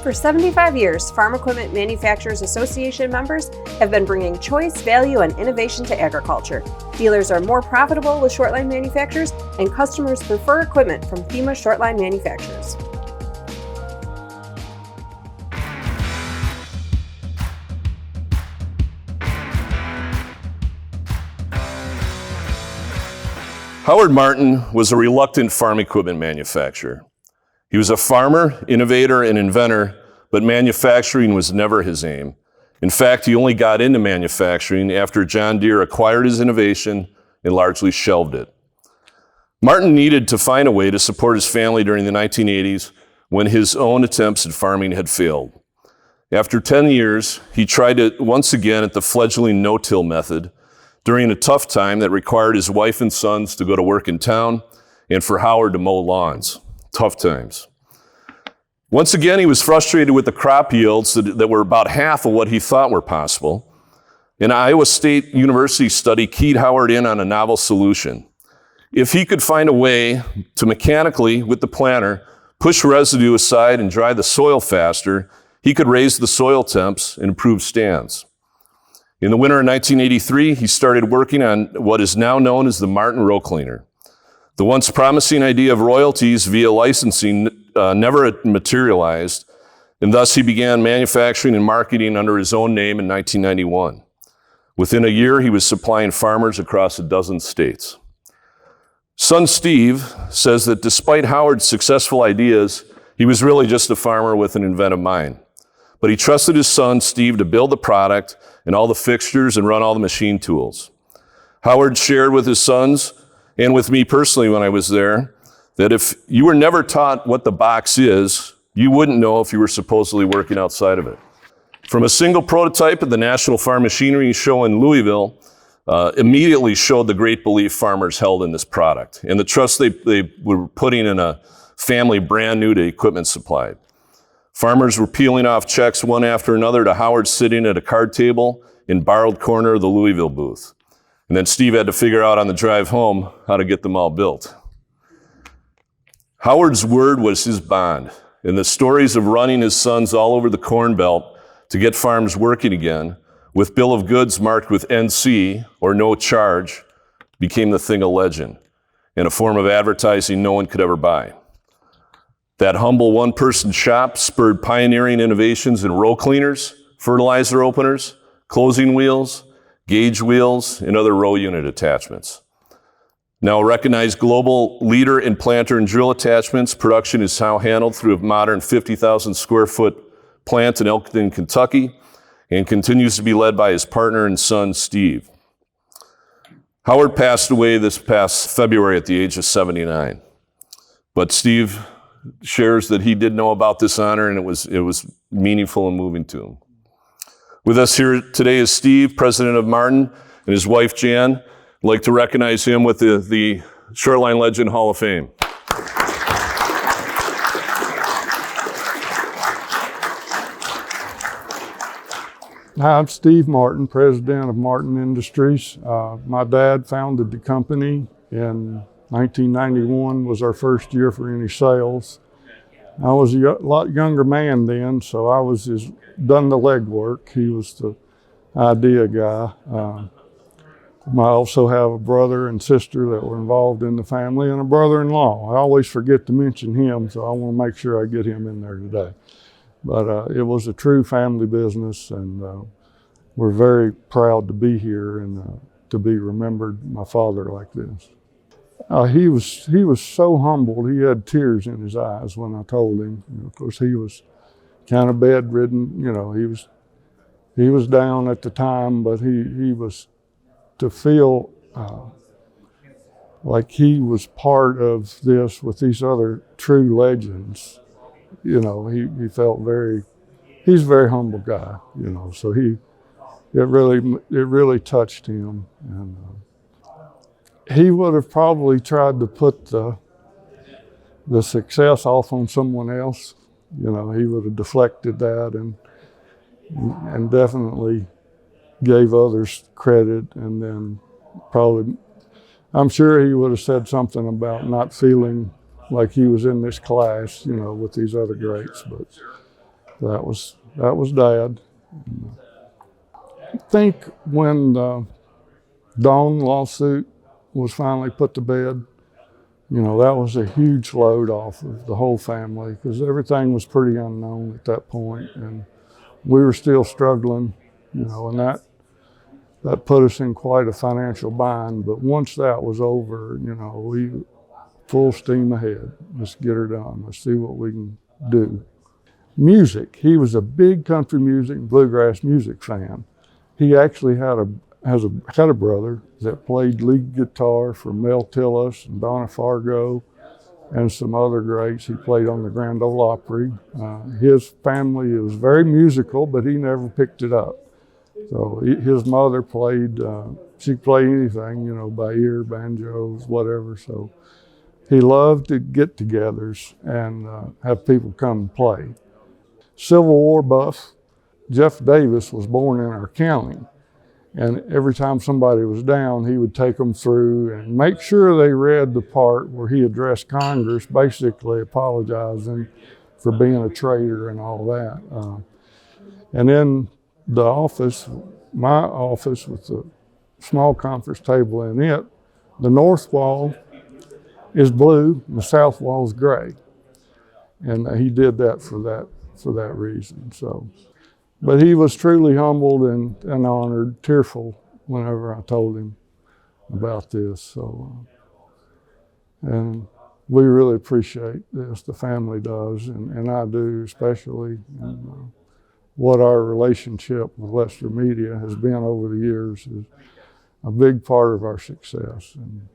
For 75 years, Farm Equipment Manufacturers Association members have been bringing choice, value, and innovation to agriculture. Dealers are more profitable with Shortline manufacturers, and customers prefer equipment from FEMA Shortline manufacturers. Howard Martin was a reluctant farm equipment manufacturer. He was a farmer, innovator, and inventor, but manufacturing was never his aim. In fact, he only got into manufacturing after John Deere acquired his innovation and largely shelved it. Martin needed to find a way to support his family during the 1980s when his own attempts at farming had failed. After 10 years, he tried it once again at the fledgling no-till method during a tough time that required his wife and sons to go to work in town and for Howard to mow lawns. Tough times. Once again, he was frustrated with the crop yields that were about half of what he thought were possible. An Iowa State University study keyed Howard in on a novel solution. If he could find a way to mechanically, with the planter, push residue aside and dry the soil faster, he could raise the soil temps and improve stands. In the winter of 1983, he started working on what is now known as the Martin row cleaner. The once promising idea of royalties via licensing never materialized, and thus he began manufacturing and marketing under his own name in 1991. Within a year, he was supplying farmers across a dozen states. Son Steve says that despite Howard's successful ideas, he was really just a farmer with an inventive mind. But he trusted his son, Steve, to build the product and all the fixtures and run all the machine tools. Howard shared with his sons, and with me personally when I was there, that if you were never taught what the box is, you wouldn't know if you were supposedly working outside of it. From a single prototype at the National Farm Machinery Show in Louisville, immediately showed the great belief farmers held in this product and the trust they were putting in a family brand new to equipment supplied. Farmers were peeling off checks one after another to Howard sitting at a card table in borrowed corner of the Louisville booth. And then Steve had to figure out on the drive home how to get them all built. Howard's word was his bond, and the stories of running his sons all over the Corn Belt to get farms working again, with bill of goods marked with NC, or no charge, became the thing of legend, and a form of advertising no one could ever buy. That humble one-person shop spurred pioneering innovations in row cleaners, fertilizer openers, closing wheels, gauge wheels, and other row unit attachments. Now a recognized global leader in planter and drill attachments, production is now handled through a modern 50,000 square foot plant in Elkton, Kentucky, and continues to be led by his partner and son, Steve. Howard passed away this past February at the age of 79. But Steve shares that he did know about this honor, and it was meaningful and moving to him. With us here today is Steve, president of Martin, and his wife, Jan. I'd like to recognize him with the Shortline Legend Hall of Fame. Hi, I'm Steve Martin, president of Martin Industries. My dad founded the company in 1991, was our first year for any sales. I was a lot younger man then, so I was done the legwork. He was the idea guy. I also have a brother and sister that were involved in the family, and a brother-in-law. I always forget to mention him, so I want to make sure I get him in there today. But it was a true family business, and we're very proud to be here and to be remembered, my father, like this. He was so humbled. He had tears in his eyes when I told him. Of course, he was kind of bedridden. He was down at the time, but he was, to feel like he was part of this with these other true legends. He felt he's a very humble guy. So it really touched him, and he would have probably tried to put the success off on someone else. He would have deflected that and definitely gave others credit, and then probably, I'm sure he would have said something about not feeling like he was in this class, with these other greats. But That was Dad. I think when the Dawn lawsuit was finally put to bed, that was a huge load off of the whole family because everything was pretty unknown at that point, and we were still struggling, and that put us in quite a financial bind. But once that was over, we full steam ahead. Let's get her done. Let's see what we can do. Music. He was a big country music, bluegrass music fan. He actually had a brother that played lead guitar for Mel Tillis and Donna Fargo and some other greats. He played on the Grand Ole Opry. His family was very musical, but he never picked it up. So his mother played, she could play anything, by ear, banjos, whatever. So he loved to get-togethers and have people come and play. Civil War buff, Jeff Davis was born in our county. And every time somebody was down, he would take them through and make sure they read the part where he addressed Congress, basically apologizing for being a traitor and all that. And then the office, my office with the small conference table in it, the north wall is blue and the south wall is gray. And he did that for that reason. So, but he was truly humbled and honored, tearful whenever I told him about this. So, and we really appreciate this. The family does, and I do especially. And, what our relationship with Lester Media has been over the years is a big part of our success. And